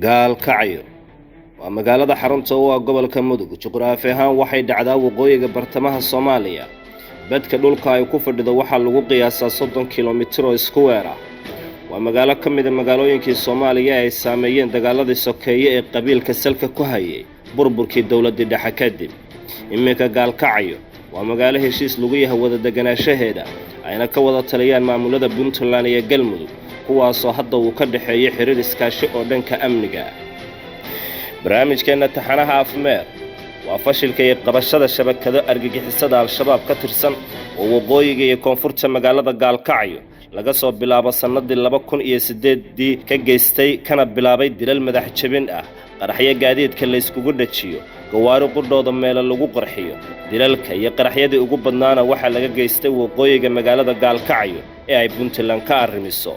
gaalkacyo waa magaalada xarunta u ah gobolka Mudug. Juqraafi ahaan waxay dhacdaa waqooyiga bartamaha Soomaaliya. Badka dhulka ay ku fadhido waxa lagu qiyaasaa 30 kiiloomitir oo isku weer ah. Waa magaalo ka mid ah magaalooyinkii Soomaaliya ay saameeyeen dagaaladii sokeeye ee qabiilka salka ku hayay burburkii dawladda dhexe kadib. Iminka gaalkacyo waa magaalo heshiis lagu yahay wada deganaanshaheeda ayna ka wada taliyaan maamulada Puntland iyo Galmudug kuwaasoo hadda uu ka dhaxeeyo xiriir iskaashi oo dhanka amniga ah. barnaamijkeena taxanaha afmeer waa fashilka iyo qabashada shabakado argagixisada al-shabaab ka tirsan oo waqooyiga iyo koonfurta magaalada gaalkacyo laga soo bilaabo sanadii 2008 ka geystay kana bilaabay dilal madax jabin ah, qaraxyo gaadiidka la iskugu dhajiyo, gawaari qudhooda meel lagu qarxiyo. Dilalka iyo qaraxyadii ugu badnaana waxa laga geystay waqooyiga magaalada gaalkacyo ee ay Puntland ka arrimiso.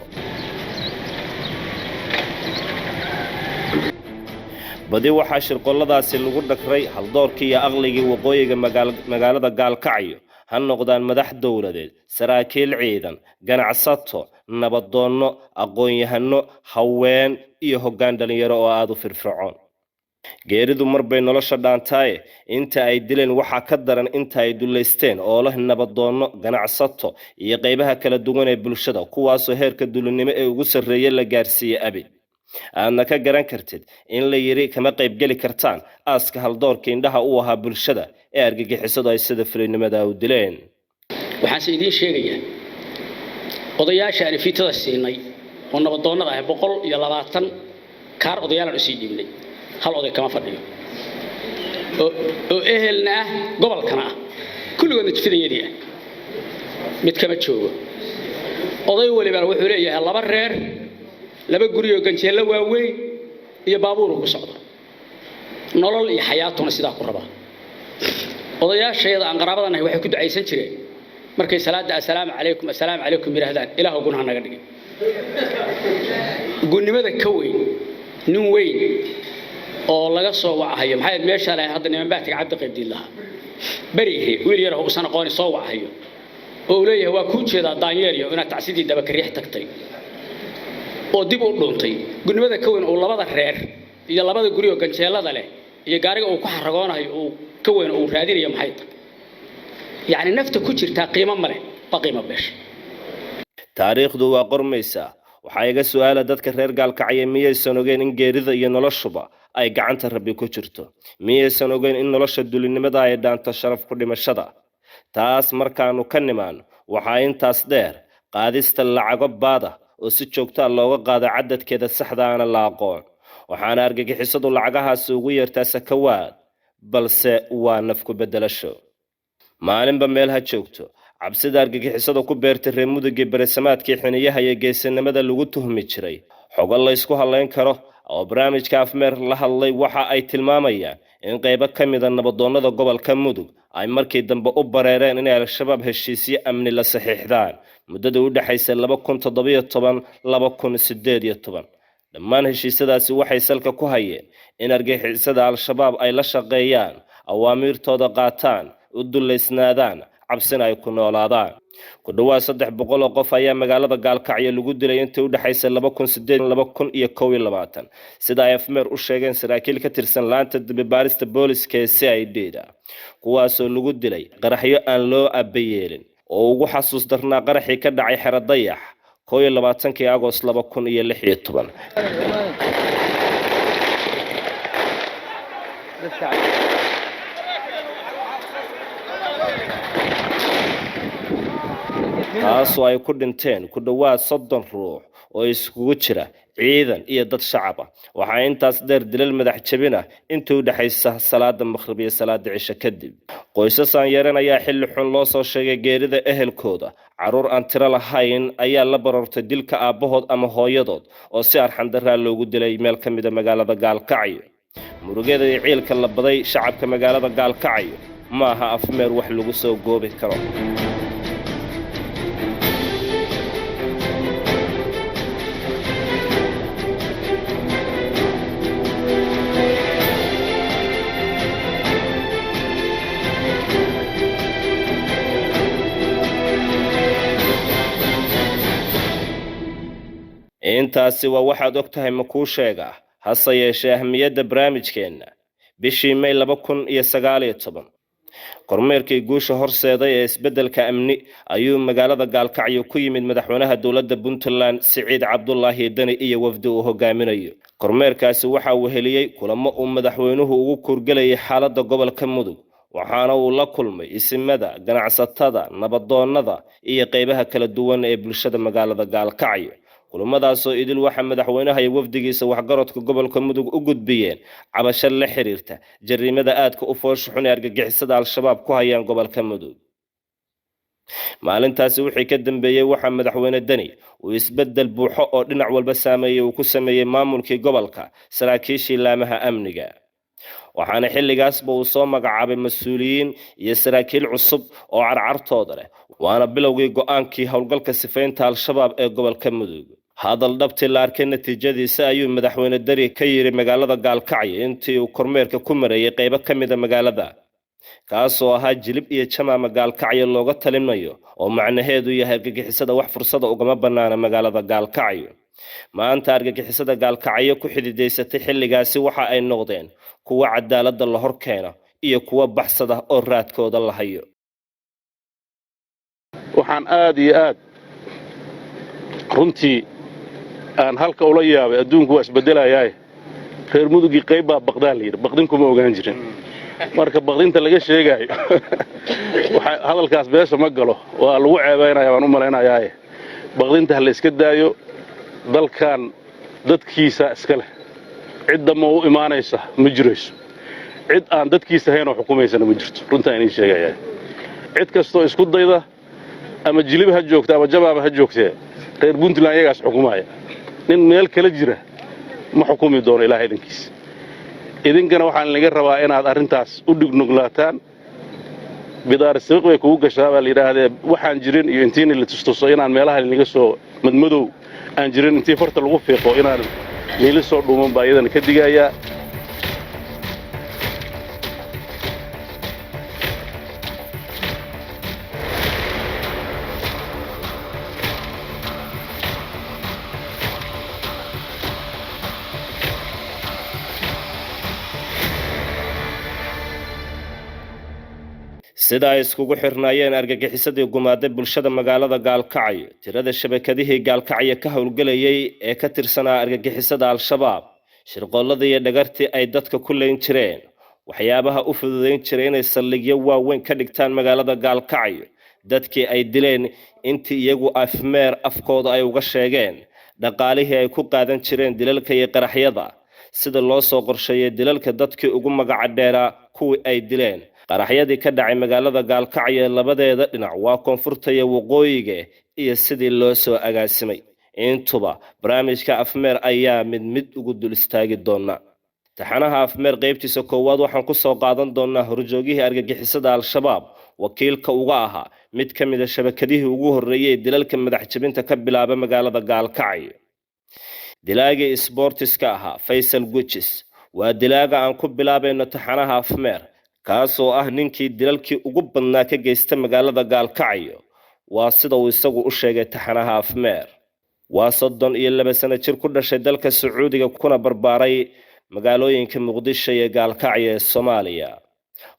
badi waxaa shirqolladaasi lagu dhakray haldoorkii iyo aqligii waqooyiga magaalada gaalkacyo ha noqdaan madax dawladeed, saraakiil ciidan, ganacsato, nabadoonno, aqoon-yahano, haween iyo hoggaan dhalinyaro oo aad u firfircoon. geeridu marbay nolosha dhaantaaye inta ay dileen waxaa ka daran inta ay duleysteen oo leh nabadoonno, ganacsato iyo qaybaha kala duwan ee bulshada kuwaasoo heerka dulinimo ee ugu sarreeya la gaarsiiyey abid. aadna ka garan kartid in la yiri kama qayb geli kartaan aaska haldoorka indhaha u ahaa bulshada ee argagixisadu ay sida filinimada u dileen. waxaan idin sheegayaa odayaasha aan fiitada siinay oo nabadoonnada ah 120 kaar odayaalan u sii dhiibnay hal oday kama fadhiyo oo ehelna ah gobolkana ah kulligoodna jifidayadii ah mid kama joogo. oday waliba wuxuu leeyahay laba reer, laba guri oo ganjeelo waaweyn iyo baabuur ku socdo. nolol iyo xayaatuna sidaa ku raba. odayaashayda aan qaraabadanahay waxay ku ducaysan jireen markay salaada assalaamu calaykum yiraahdaan ilaahu gunaha naga dhigay. gunnimada ka weyn nin weyn oo laga soo wacayo maxay meesha leh hadda niman baatiga cabdi qaybdiin lahaa barihi wiil yar oo san aqoon soo wacayo oo leeyahay waa ku jeeda daanyeeriyo inaad tacsidii daba kariix tagtay oo dib u dhuuntay. gunnimada ka weyn oo labada reer iyo labada guri oo ganjeelada leh iyo gaariga uu ku xaragoonayo oo ka weyn oo raadinayo maxay tahay yaani nafta ku jirta qiimo male qiimo beesh. taariikhdu waa qormaysaa. waxaa iga su'aala dadka reer gaalkacyo miyaysan ogeyn in geerida iyo noloshuba ay gacanta Rabbi ku jirto? miyaysan ogeyn in nolosha dulinimada ay dhaanto sharaf ku dhimashada? taas markaanu ka nimaano waxaa intaas dheer qaadista lacago baada oo si joogto ah looga qaado cadadkeeda saxda ah la aqoon. waxaana argagixisadu lacagahaas ugu yeertaa sakawaad balse waa naf ku bedelasho. maalinba meel ha joogto cabsida argagixisada ku beertay reer Mudug ee barisamaadkii xiniyaha iyo geesinimada lagu tuhmi jiray. xogo la isku haleyn karo oo barnaamijka afmeer la hadlay waxa ay tilmaamayaan in qaybo ka mid ah nabadoonnada gobolka Mudug ay markii dambe u bareereen in al-shabaab heshiisyo amni la saxiixdaan muddada u dhaxaysay 2017-2018. dhammaan heshiisyadaasi waxay salka ku hayeen in argagixisada al-shabaab ay la shaqeeyaan, awaamiirtooda qaataan, u duleysnaadaan, cabsina ay ku noolaadaan. ku dhawaad 300 oo qof ayaa magaalada gaalkacyo lagu dilay intii u dhaxaysay 2008-2021 sida ay afmeer u sheegeen saraakiil ka tirsan laanta dib-u-baarista booliska ee CID-da kuwaasoo lagu dilay qaraxyo aan loo abayeelin oo ugu xasuus darnaa qaraxii ka dhacay xero dayax 21 Agost 2016. taasoo ay ku dhinteen ku dhawaad 30 ruux oo iskugu jira ciidan iyo dad shacab ah. waxaa intaas dheer dilal madax jabin ah intii u dhaxaysa salaada maqrib iyo salaada cisho kadib. qoysas aan yaran ayaa xilli xun loo soo sheegay geerida ehelkooda. caruur aan tiro lahayn ayaa la barortay dilka aabahood ama hooyadood oo si arxan daraa loogu dilay meel ka mid ah magaalada gaalkacyo. murugada iyo ciilka la baday shacabka magaalada gaalkacyo ma aha afmeer wax lagu soo goobi karo. intaasi waa waxaad ogtahay ma kuu sheega hase yeeshee ahmiyadda barnaamijkeenna bishii May 2019 kormeerkii guusha horseeday ee isbeddelka amni ayuu magaalada Gaalkacyo ku yimid madaxweynaha dowladda Puntland Siciid Cabdullaahi Dani iyo wafdi uu hogaaminayo. Kormeerkaasi waxa uu heliyay kulamo uu madaxweynuhu ugu kurgalayay xaaladda gobolka Mudug, waxaana uu la kulmay isimada, ganacsatada, nabadoonnada iyo qaybaha kala duwan ee bulshada magaalada Gaalkacyo. kulamadaasoo idil waxa madaxweynaha iyo wafdigiisa waxgaradka gobolka Mudug u gudbiyeen cabasho la xiriirta jariimada aadka u fooshuxun ee argagixisada al-shabaab ku hayaan gobolka Mudug. maalintaasi wixii ka dambeeyay waxa madaxweyne Dani uu isbedel buuxo oo dhinac walba saameeyay uu ku sameeyay maamulkii gobolka, saraakiishii laamaha amniga. waxaana xilligaasba uu soo magacaabay mas'uuliyiin iyo saraakiil cusub oo carcartooda leh, waana bilowgii go'aankii howlgalka sifaynta al-shabaab ee gobolka Mudug. hadal dhabti la arkay natiijadiisa ayuu madaxweyne Dani ka yiri magaalada Gaalkacyo intii uu kormeerka ku mareeyay qaybo ka mid ah magaalada, kaasoo ahaa jilib iyo jamaama Gaalkacyo looga talinayo oo macnaheedu yahay argagixisada wax fursada ugama banaana magaalada Gaalkacyo. maanta argagixisada Gaalkacyo ku xididaysatay xilligaasi waxa ay noqdeen kuwa cadaaladda la hor keeno iyo kuwa baxsada oo raadkooda la hayo. waxaan aad iyo aad runtii aan halka ula yaabay adduunku waa isbedelayaa. reer Mudugii qayb baa baqdaan leeyahay, baqdin kuma ogaan jirin. marka baqdinta laga sheegayo waxa hadalkaas beesha ma galo, waa lagu ceebaynayaa waan u maleynayaa. baqdinta la iska daayo, dalkan dadkiisa iska leh, cid ma u imaanaysa ma jirayso, cid aan dadkiisa hayn oo xukumaysana ma jirto. runtaan inay sheegayaa cid kastoo isku dayda ama jilib ha joogta ama jabaaba ha joogtee reer Puntland ayagaas xukumaya. nin meel kala jira ma xukumi doono ilaahay idinkiisa. idinkana waxaan laga rabaa inaad arrintaas u dhignugulaataan. bidaar sabiq way kugu gashaa baa la yidhaahdee waxaan jirin iyo intiina la tustuso inaan meelaha laga soo madmadow aan jirin intii farta lagu fiiqo inaan meelo soo dhuuman baa iyadana ka digayaa. sida ay iskugu xirnaayeen argagixisadii gumaaday bulshada magaalada Gaalkacyo, tirada shabakadihii Gaalkacyo ka howlgalayay ee ka tirsanaa argagixisada al-shabaab, shirqooladii iyo dhagartii ay dadka ku leyn jireen, waxyaabaha u fududeyn jiray inay saldhigyo waaweyn ka dhigtaan magaalada Gaalkacyo, dadkii ay dileen intii iyagu afmeer afkooda ay uga sheegeen, dhaqaalihii ay ku qaadan jireen dilalka iyo qaraxyada, sida loo soo qorsheeyay dilalka dadkii ugu magaca dheeraa kuwii ay dileen. qaraxyadii ka dhacay magaalada Gaalkacyo labadeeda dhinac waa koonfurta iyo waqooyiga iyo sidii loo soo agaasimay. intuba barnaamijka afmeer ayaa mid ugu dul istaagi doona. taxanaha afmeer qaybtiisa koowaad waxaan ku soo qaadan doonaa horjoogihii argagixisada al-shabaab, wakiilka uga ahaa mid ka mid ah shabakadihii ugu horreeyay dilalka madax jabinta ka bilaaba magaalada Gaalkacyo. dilaagii isboortiska ahaa Faysal Gujis waa dilaaga aan ku bilaabayno taxanaha afmeer, kaasoo ah ninkii dilalkii ugu badnaa ka geysta magaalada Gaalkacyo. waa sida uu isagu u sheegay taxanaha afmeer. waa 32 sano jir ku dhashay dalka Sacuudiga kuna barbaaray magaalooyinka Muqdisho iyo Gaalkacyo ee Soomaaliya.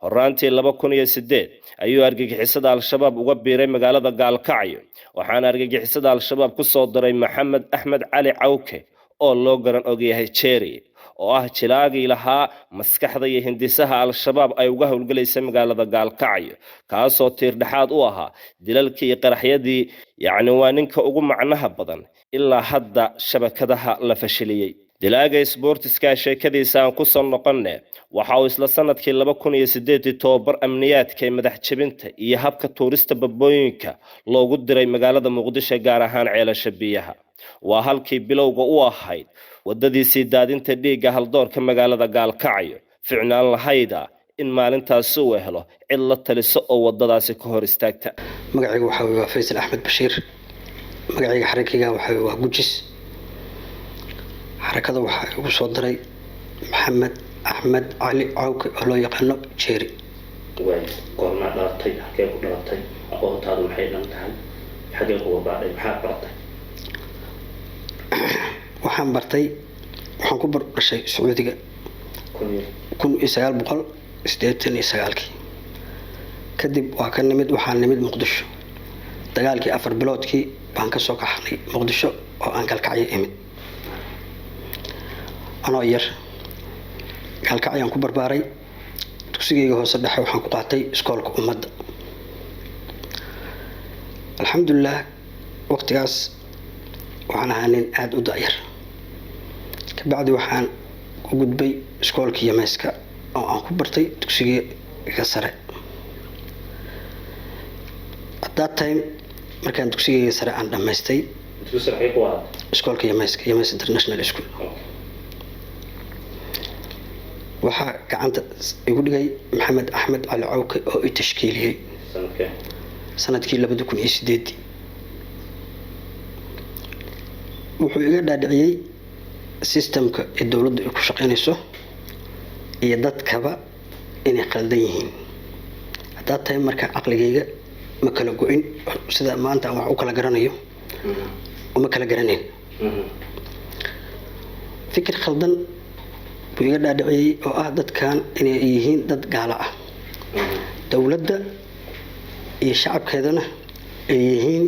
horaantii 2008 ayuu argagixisada al-shabaab uga biiray magaalada Gaalkacyo, waxaana argagixisada al-shabaab ku soo daray Maxamed Axmed Cali Cawke oo loo garan ogyahay Jerry, oo ah jilaagii lahaa maskaxda iyo hindisaha al-shabaab ay uga howlgalaysay magaalada Gaalkacyo, kaasoo tiir dhexaad u ahaa dilalkii iyo qaraxyadii. yacni waa ninka ugu macnaha badan ilaa hadda shabakadaha la fashiliyay. dilaaga isboortiska sheekadiisa aan ku soo noqonne waxa uu isla sanadkii 2008 tababar amniyaadka ee madax jabinta iyo habka tuurista babooyinka loogu diray magaalada Muqdisho, gaar ahaan ceelasha biyaha. waa halkii bilowga u ahayd wadadiisii daadinta dhiigga haldoorka magaalada Gaalkacyo. ficnaan lahayda in maalintaasi uu helo cid la taliso oo wadadaasi ka hor istaagta. magacaygu waxa waa Faysal Axmed Bashiir. magacayga xarakayga waxa waa Gujis. xarakada waxa ugu soo daray Maxamed Axmed Cali Cawke oo loo yaqaano Jerry. goorma dhalatay, halkee ku dhalatay, aqoontaadu maxay dhan tahay, xagee uga baadhay, maxaad bartay? waxaan bartay waxaan ku barbashay Sacuudiga 1989 kadib waa ka nimid waxaan nimid Muqdisho dagaalkii 4 biloodkii baan ka soo kaxnay Muqdisho oo aan kalkacyo imid anoo yar kalkacyaan ku barbaaray dugsigayga hoose dhexe waxaan ku qaatay iskoolka ummadda alxamdulillah waqtigaas waxaan ahaa nin aad u da'yar kabacdi waxaan u gudbay iskoolka Yamayska oo aan ku bartay dugsiga sare at that time markaan dugsiga sare aan dhamaystay iskoolka Yamayska Yamayska International School waxaa gacanta igu dhigay Maxamed Axmed Cali Cawke oo i tashkiiliyay sanadkii 2008 wuxuu iga dhaadhiciyay systemka ee dawladdu ay ku shaqeynayso iyo dadkaba inay qaldan yihiin hadaa tahay marka aqligayga ma kala go'in sida maanta wax u kala garanayo uma kala garanayn fikir khaldan buu iga dhaadhiciyay oo ah dadkan inay yihiin dad gaala ah dawladda iyo shacabkeedana ay yihiin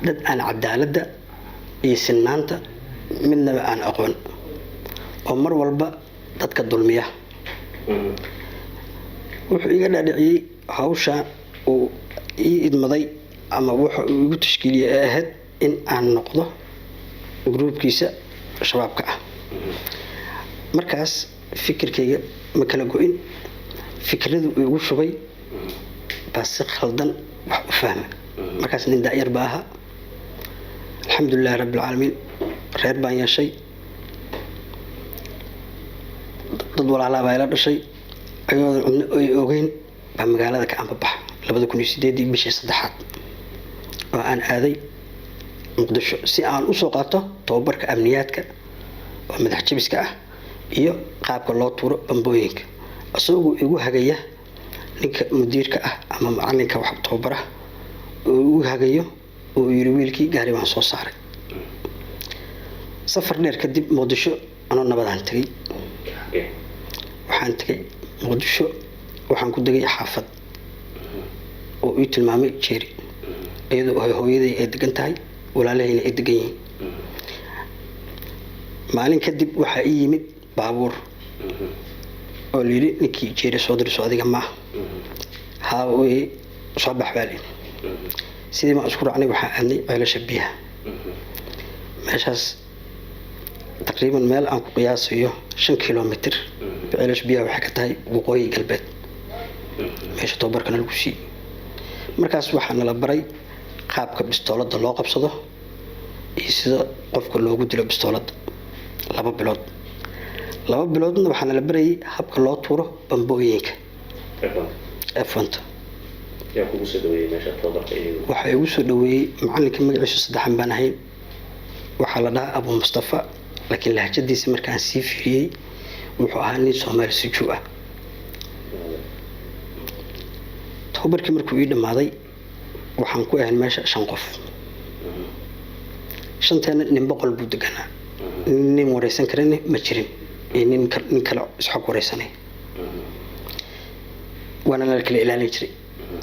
dad aan cadaaladda iyo sinaanta midnaba aan aqoon oo mar walba dadka dulmiya wuxuu iga dhaadhiciyay hawsha uu ii idmaday ama wuxuu igu tashkiiliyay ahayd in aan noqdo groupkiisa shabaabka ah markaas fikirkayga ma kala go'in fikradu igu shubay bas khaldan wax u fahmay markaas nin daayar baaha alxamdulillah rabbil alamin reer baan yeeshay dad walaalaha baa ila dhashay ayuu ay ogeyn baa magaalada ka anbabax 2008 bishii 3 oo aan aaday Muqdisho si aan u soo qaato tababarka amniyaadka oo madax jabiska ah iyo qaabka loo tuuro bambooyinka asagoo igu hagaya ninka mudiirka ah ama macalinka wax tababara oo igu hagayo oo yiri wiilkii gaari baan soo saaray safar dheer kadib Muqdisho anoo nabadaan tagay waxaan tagay Muqdisho waxaan ku degay xaafad oo ii tilmaamay jeeri iyadoo hooyaday ay degan tahay walaalahayna ay degan yihiin maalin kadib waxa ii yimid baabuur oo liiri ninkii jeeri soo dirso adiga ma haaway soo baxbaalin sidii ma isku raacnay waxa aanay ceelasha biyaha meeshaas taqriiban meel aan ku qiyaasayo 5 kilomitir ceelasha biyaha waxa ka tahay waqooyi galbeed meesha tababarkana lagu sii markaas waxaan la baray qaabka bistoolada loo qabsado iyo sida qofka loogu dilo bistoolada 2 biloodna waxaan la baray habka loo tuuro bambooyinka F1 yaa kugu soo dhaweeyay meesha tababarka waxa igu soo dhaweeyay macalinka magaciisa saddexan baan ahay waxa la dhahaa Abu Mustafa laakiin lahjadiisa markaan sii fiiriyay wuxuu ahaa nin Soomaali sujuu ah tababarkii markuu ii dhamaaday waxaan ku ahay meesha 5 qof shanteena nin boqol buu deganaa nin wareysan karana ma jirin nin kale isxaq wareysanay وانا لك الإعلان يجري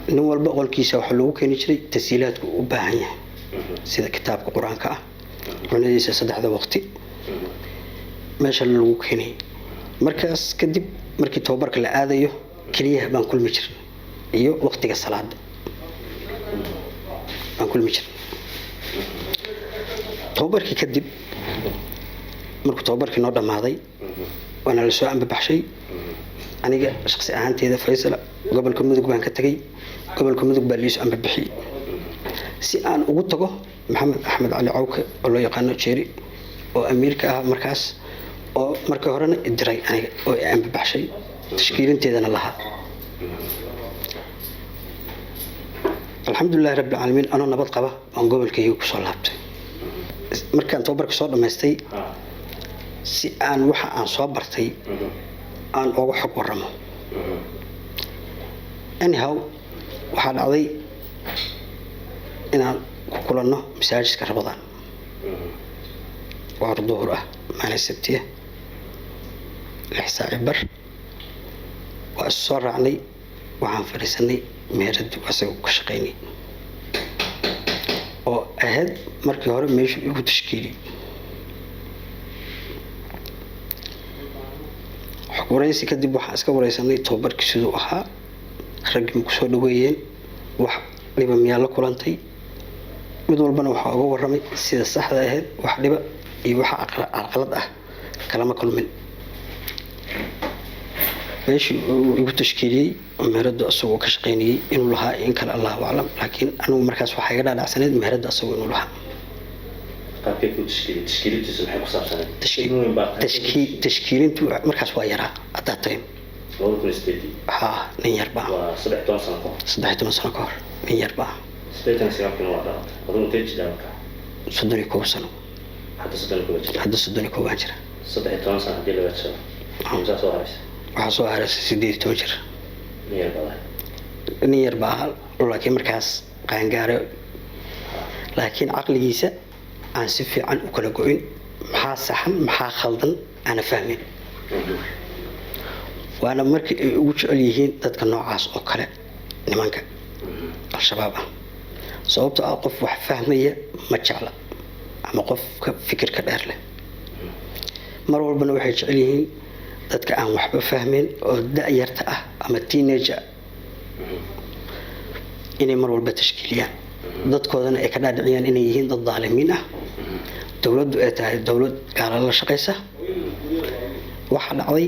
نوال بقول كيسة وحلو كان يجري تسهيلات وباهية سيدا كتاب القرآن كأ وناديس صدح ذا وقتي ما شاء الله كيني مركز كدب مركز توبرك العادية كليه بان كل مجر إيو وقتك الصلاة بان كل مجر توبرك كدب مركز توبرك نوع ماضي وانا لسوا عم ببحشي aniga shakhsi ahaanteeda Faysal gobolka Mudug baan ka tagay gobolka Mudug baa liis aan bixiyay si aan ugu tago Maxamed Axmed Cali Cawke oo loo yaqaan Jeeri oo Ameerika ah markaas oo markii horena diray aniga oo aan baxshay tashkiilinteedana laha alxamdulillah rabbil alamin ana nabad qaba aan gobolkayga ku soo laabtay markaan tababarka soo dhameystay si aan waxa aan soo bartay aan ugu xog waramo anyhow waxa dhacday inaan ku kulanno masaajidka Ramadaan waa duhur ah maalin sabtiya 6 saac bar waa soo raacnay waxaan fariisanay meheradu asagoo ka shaqaynay oo ahayd markii hore meeshu igu tashkiiliyey waraysi kadib waxaan iska waraysanay tababarkii siduu ahaa raggii ku soo dhaweeyeen wax dhiba miyaa la kulantay mid walbana waxaa uga warramay sida saxda ahayd wax dhiba iyo waxa caqalad ah kalama kulmin meeshii uu igu tashkiiliyey meheradu asagoo ka shaqaynayay inuu lahaa in kale allahu aclam laakiin anigu markaas waxaa iga dhaadhacsaneyd meheradu asagoo inuu lahaa tashkiilintu markaas waa yaraa haddaa tahay nin yar baa 13 sano ka hor nin yar baa 31 sano hadda 31 baan jira waxaa soo haraysay 18 jir nin yar baa laakiin markaas qaangaaro laakiin caqligiisa aan si fiican u kala go'in maxaa saxan maxaa khaldan ana fahmin waana markii ay ugu jecel yihiin dadka noocaas oo kale nimanka al-shabaab ah sababtoo ah qof wax fahmaya ma jecla ama qof ka fikirka dheer leh mar walbana waxay jecel yihiin dadka aan waxba fahmin oo da'yarta ah ama teenager inay mar walba tashkiiliyaan dadkoodana ay ka dhaadhiciyaan inay yihiin dad daalimiin ah dawladdu ay tahay dawlad gaala la shaqaysa waxa dhacday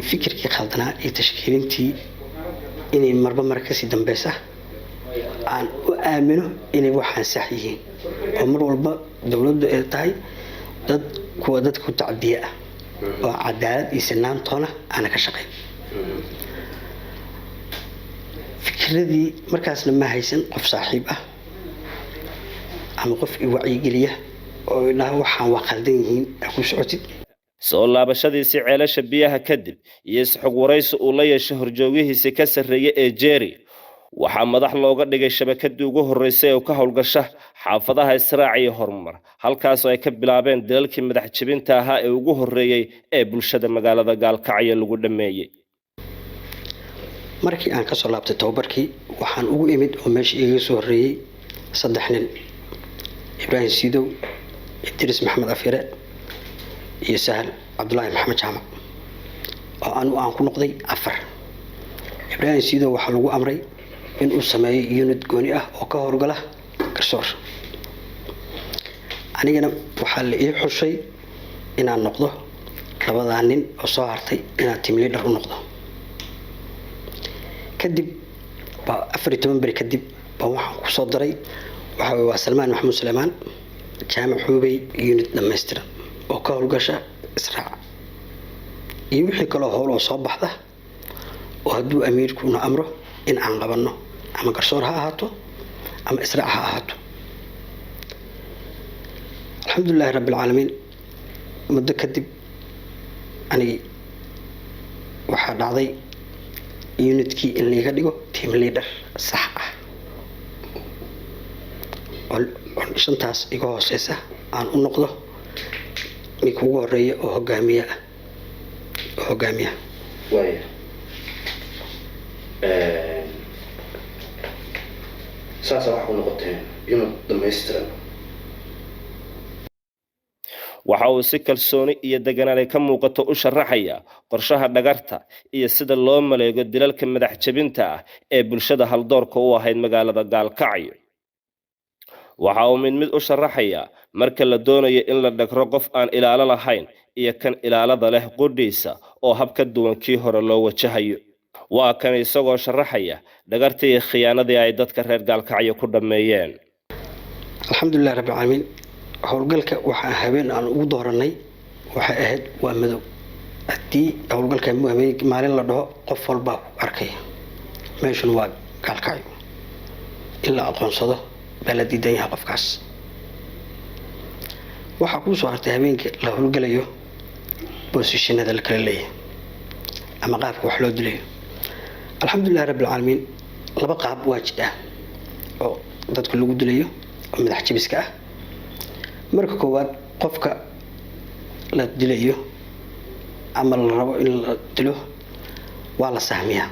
fikirkii khaldanaa iyo tashkiilintii inay marba mar kasii dambaysa aan u aamino inay waxaan sax yihiin oo mar walba dawladdu ay tahay dad kuwa dadka ku tacdiya ah oo cadaalad iyo sinaantoona aana ka shaqayn fikradii markaasna ma haysan qof saaxiib ah ama qof i wacyigeliya oo idhaha waxaan waa khaldan yihiin ku socotid soo laabashadiisii ceelasha biyaha kadib iyo isxog waraysi uu la yeeshay horjoogihiisa ka sarreeyay ee Jerry waxaa madax looga dhigay shabakadii ugu horeysay ee ka howlgasha xaafadaha Israac iyo Hormar halkaas oo ay ka bilaabeen dalalkii madax jabinta ahaa ee ugu horeeyay ee bulshada magaalada Gaalkacyo lagu dhameeyay markii aan ka soo laabtay tababarkii waxaan ugu imid oo meesha iga soo horeeyay 3 nin Ibrahim Sidow Idris Maxamed Afire iyo Sahal Abdullahi Maxamed Jaamac oo aan ku noqday 4 Ibrahim Sidow waxa lagu amray in uu sameeyo unit gooni ah oo ka horgala garsoor anigana waxaa la ii xushay inaan noqdo labada nin oo soo hartay inaan team leader u noqdo kadib 14 bari kadib waxaan ku soo daray waxa Salmaan Maxamuud Suleymaan jaamac Xuubay unit dhameystiran oo ka howlgasha Israac iyo wixii kale oo howl oo soo baxda oo hadduu amiirkuna amro in aan qabanno ama garsoor ha ahaato ama Israac ha ahaato alxamdulilaahi rabbil caalamiin muddo kadib anigi waxaa dhacday unitkii in laga dhigo team leader sax ah oo shantaas iga hooseysa aan u noqdo mid ugu horeeya oo hogaamiye way saasa waxa uu noqotay inuu dhameystiran waxa uu si kalsooni iyo deganaan ka muuqato u sharaxaya qorshaha dhagarta iyo sida loo maleego dilalka madax jabinta ah ee bulshada haldoorka u ahayd magaalada Gaalkacyo waxa uu mid u sharaxaya marka la doonayo in la dhagro qof aan ilaalo lahayn iyo kan ilaalada leh qudhiisa oo hab ka duwan kii hore loo wajahayo waa kan isagoo sharaxaya dhagartii iyo khiyaanadii ay dadka reer Gaalkacyo ku dhameeyeen alxamdulilaahi rabbil caalamiin howlgalka waxa habeen aan ugu dooranay waxa ahayd waa madow hadii howlgalka maalin la dhaho qof walba arkay meeshan waa Gaalkacyo ila aqoonsado baladi dayaha qofkaas waxa ku soo hartay habeenkii la howlgalayo positionada la kala leeyahay ama qaabka wax loo dilayo alxamdulilaahi rabbil caalamiin laba qaab waajid ah oo dadka lagu dilayo oo madax jabiska ah marka koowaad qofka la dilayo ama la rabo in la dilo waa la sahmiyaa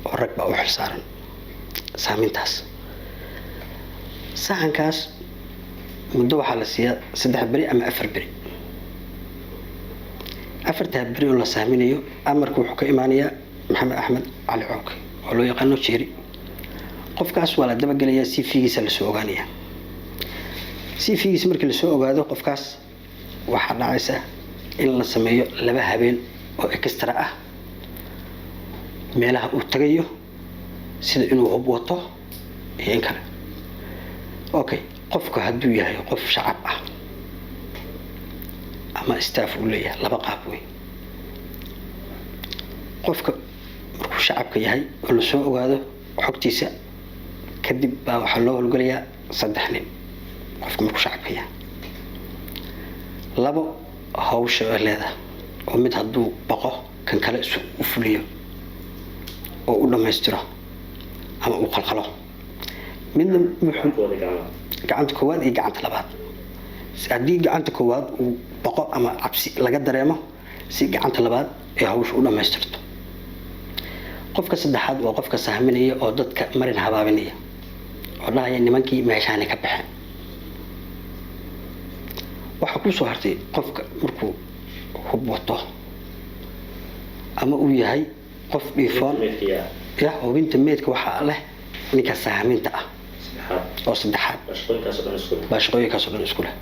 oo rag baa u xilsaaran sahmintaas. sahankaas muddo waxaa la siiyaa 3 beri ama 4 beri. 4 beri oo la sahminayo amarku wuxuu ka imaanayaa maxamed axmed cali cooke oo loo yaqaano jeeri. qofkaas waa la dabagelayaa CV-giisa la soo ogaanaya. CV-giisa markii la soo ogaado qofkaas waxaa dhacaysa in la sameeyo 2 habeen oo extra ah meelaha uu tagayo sida inuu hub wato iyo in kale. okay, qofka hadduu yahay qof shacab ah ama staff uu leeyahay 2 qaab weyn. qofka markuu shacabka yahay oo la soo ogaado xogtiisa kadib baa waxaa loo howlgalayaa 3 nin. qofka markuu shacabka yahay 2 hawsha ay leedahay oo mid hadduu baqo kan kale u fuliyo oo u dhammaystiro ama uu qalqalo. midna wuxuu gacanta koowaad iyo gacanta labaad. haddii gacanta koowaad uu baqo ama cabsi laga dareemo si gacanta labaad ee hawsha u dhammaystirto. qofka saddexaad waa qofka sahminaya oo dadka marin habaabinaya oo dhahaya nimankii meeshaani ka baxeen. waxaa ku soo hartay qofka markuu hub wato ama uu yahay qof dhiifoon ya hubinta meedka waxaa leh ninka sahminta ah oo saddexaad baa shaqooyinkaas oo dhan isku leh.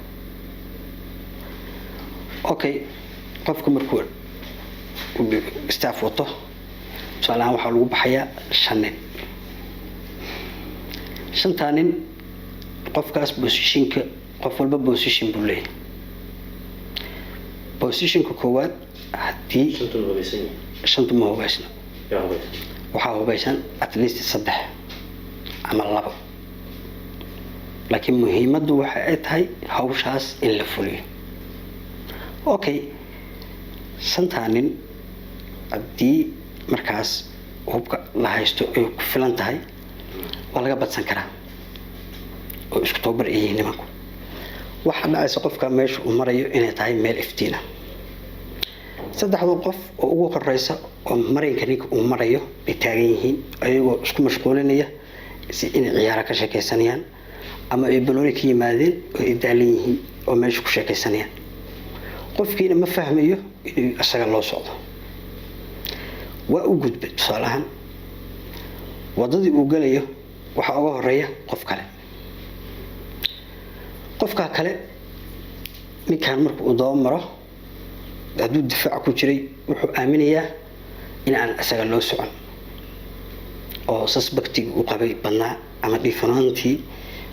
okay, qofka markuu staff wato tusaalahaan waxaa lagu baxayaa 5 nin. 5 nin qofkaas positionka qof walba position buu leeyahay. positionka koowaad haddii 5 ma hubaysna waxaa hubaysan at least 3 ama 2. laakiin muhiimaddu waxa ay tahay hawshaas in la fuliyo. okay, 5 nin haddii markaas hubka la haysto ay ku filan tahay waa laga badsan karaa oo isku tababar yihiin nimanku. waxaa dhacaysa qofka meesha uu marayo inay tahay meel iftiina. 3 qof oo ugu horeysa oo marinka ninka uu marayo ay taagan yihiin ayagoo isku mashquulinaya si inay ciyaaro ka sheekaysanayaan ama ay banooni ka yimaadeen oo ay daalan yihiin oo meesha ku sheekaysanayaan. qofkiina ma fahmayo inuu asaga loo socdo. waa u gudbay tusaalahaan wadadii uu galayo waxaa uga horeeya qof kale. qofka kale ninkan markuu u daba maro hadduu difaac ku jiray wuxuu aaminayaa in aan asaga loo socon oo suspectiga uu qabay badnaa ama dhiifanaantii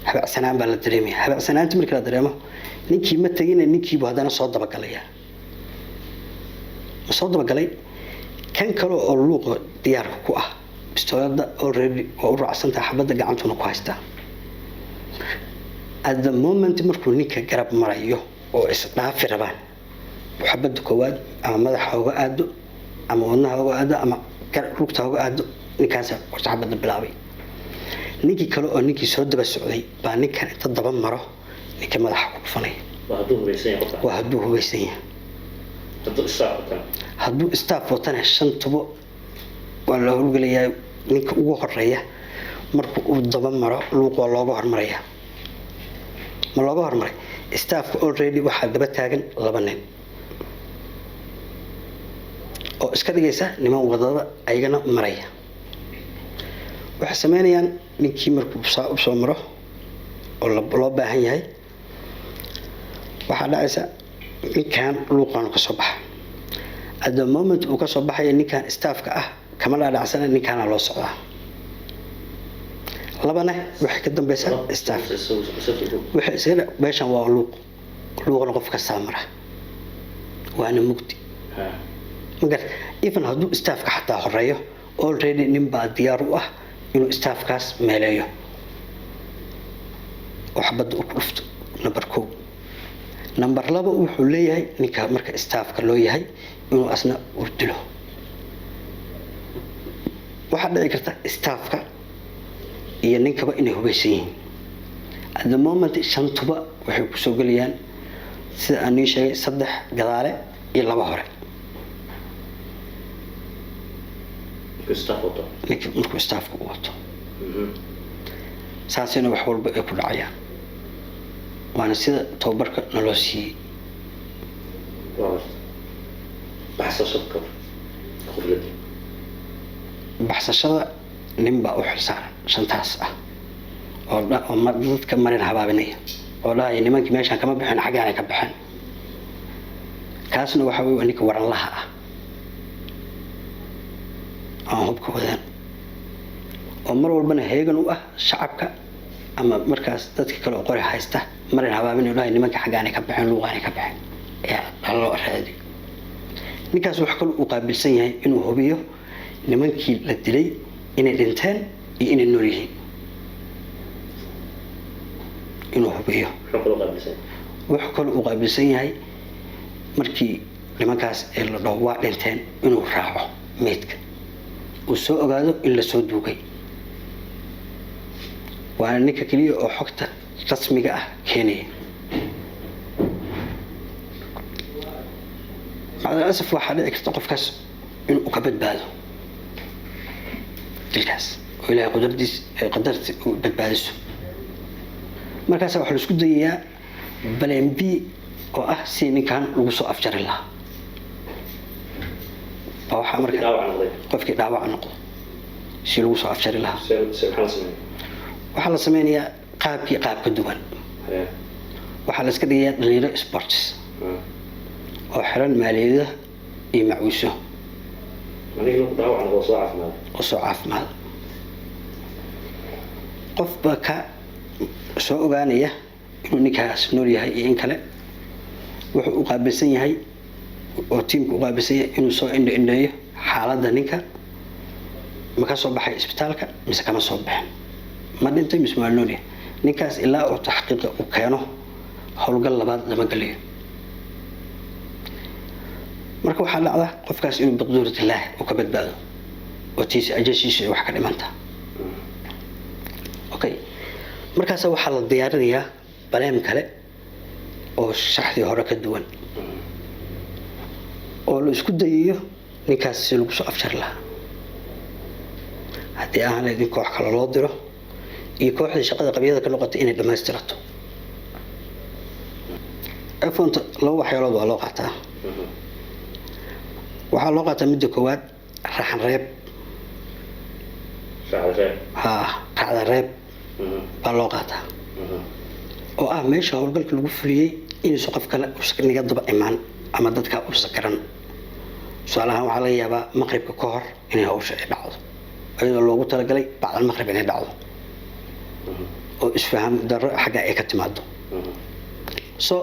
habacsanaan baa la dareemaya. habacsanaantii markii la dareemo ninkii ma tegina ninkiibu haddana soo dabagalaya. ma soo dabagalay kan kale oo luuqa diyaarka ku ah bistoolada already oo u raacsantaha xabadda gacantuna ku haystaa. at the moment markuu ninka garab marayo oo isdhaafi rabaan xabadda koowaad ama madaxa uga aado ama wadnaha uga aado ama lugta uga aado ninkaas horta xabadda bilaabay. ninkii kale oo ninkii soo daba socday baa ninkan inta daba maro ninka madaxa ku dhufanaya. waa hadduu hubaysan yahay. hadduu staff watana 5 tubo waa la howlgalayaa. ninka ugu horeeya markuu uu daba maro luuq waa looga hormaraya. ma looga hormaray staffka already waxaa daba taagan 2 nin oo iska dhigaysa niman wadada ayagana maraya. waxay sameynayaan ninkii markuu u soo maro oo loo baahan yahay waxaa dhacaysa ninkan luuqaanu ka soo baxa. at the moment uu ka soo baxaya ninkan staffka ah kama dhaadhacsana ninkaana loo socdaa. 2na waxay ka dambaysaa staff. waxay isla meeshan waa luuqna qof ka saamara waana mugdi. magar even hadduu staffka xataa horeeyo already nin baa diyaar u ah inuu staffkaas meeleeyo oo xabadda u ku dhufto. number 1. number 2 wuxuu leeyahay ninka marka staffka loo yahay inuu asna u dilo. waxaa dhici karta staffka iyo ninkaba inay hubaysan yihiin. at the moment 5 tuba waxay ku soo galayaan sida aan sheegay 3 gadaale iyo 2 hore. ninkii markuu staafka u wato saasina wax walba ay ku dhacayaan waana sida tababarka naloo siiyey baxsashada nin baa u xilsaaran shantaas ah oo dadka marin habaabinaya oo dhahaya nimankii meeshaan kama bixin xaggaan ay ka baxeen kaasna waxa weeye ninka waran laha ah aan hubka wadaan oo mar walbana heegan u ah shacabka ama markaas dadka kale oo qori haysta marin habaabin oo dhahaya nimanka xaggaan ay ka baxeen luuqaan ay ka baxeen yaa loo raadi ninkaas wax kale uu qaabilsan yahay inuu hubiyo nimankii la dilay inay dhinteen iyo inay nool yihiin inuu hubiyo wax kale uu qaabilsan yahay markii nimankaas ee la dhaho waa dhinteen inuu raaco meydka uu soo ogaado in la soo duugay waana ninka keliya oo xogta rasmiga ah keenaya macdal asaf waxaa dhici karta qofkaas inuu ka badbaado dilkaas oo ilaahay qadarti uu badbaadiso markaas waxaa la isku dayayaa baleen b oo ah si ninkan lagu soo afjari lahaa baa waxaa marka qofkii dhaawac noqdo si lagu soo afjari lahaa waxaa la sameynayaa qaab ka duwan waxaa la iska dhigayaa dhalinyaro sports oo xiran maaliyadaha iyo macwiiso oo soo caafimaada qofba ka soo ogaanaya inuu ninkaas nool yahay iyo in kale wuxuu u qaabilsan yahay oo tiimku u qaabilsan yahay inuu soo indho-indheeyo xaaladda ninka ma ka soo baxay isbitaalka mise kama soo baxin ma dhintay mise waa nool yahay ninkaas ilaa uu taxqiiqa u keeno howlgal labaad lama galayo marka waxaa dhacda qofkaas inuu biqduurat illaah uu ka badbaado oo tiisi ajashiisa ay wax ka dhimanta okay markaas waxaa la diyaarinayaa baleem kale oo shaxdii hore ka duwan oo la isku dayayo ninkaas si lagu soo afjar lahaa haddii aan laydin koox kale loo diro iyo kooxdii shaqada qabyada ka noqotay inay dhammaystirato afoonta laba waxyaalood waa loo qaataa waxaa loo qaataa midda koowaad raxan reeb raacda reeb baa loo qaataa oo ah meesha howlgalka lagu fuliyey inuusan qof kale niga daba imaan ama dadka uusan garan tusaalahaan waxaa laga yaabaa maqribka ka hor inay hawsha ay dhacdo iyadoo loogu talagalay bacdal maqrib inay dhacdo oo isfaham darro xagga ay ka timaado so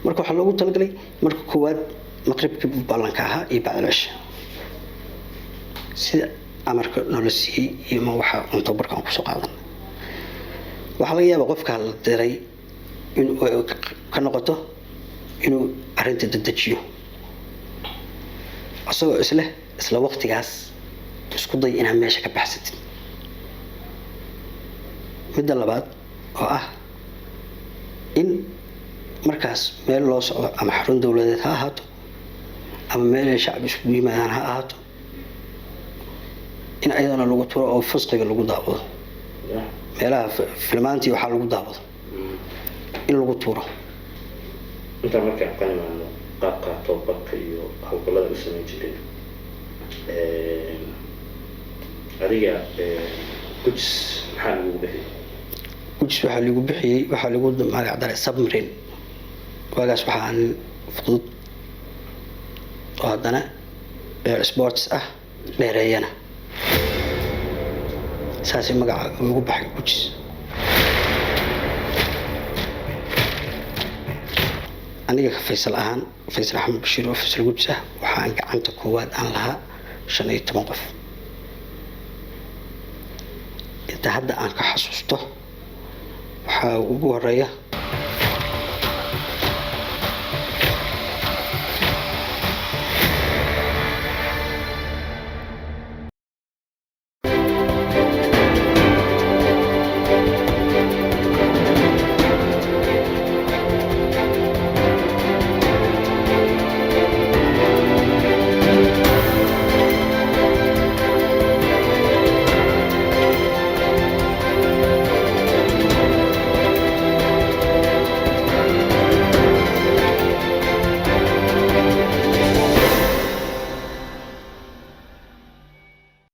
marka waxaa loogu talagalay marka koowaad maqribkii ballanka ahaa iyo bacdal cisha sida amarka noola siiyey iyo ma waxaa cunto barka aan kusoo qaadan waxaa laga yaabaa qofka la diray inuu ka noqoto inuu arrinta dedejiyo isagoo isla waqtigaas isku day inaad meesha ka baxsatid midda labaad oo ah in markaas meel loo socdo ama xarun dowladeed ha ahaato ama meel ay shacbi isugu yimaadaan ha ahaato in ayadana lagu turo oo fisqiga lagu daawado meelaha filmaantii waxaa lagu daawado in lagu tuuro intaa markaan ka imaano qaabka tababarka iyo howlgallada u samayn jiray adiga gujis maxaa lagu bixiyey gujis waxaa lagu magac daray submarine waagaas waxaa fudud oo haddana sports ah dheereeyana saasay magaca ugu baxay gujis aniga ka faysal ahaan faysal axmed bashiir oo faysal gujis ah waxaan gacanta koowaad aan lahaa 15 qof inta hadda aan ka xasuusto waxaa ugu horeeya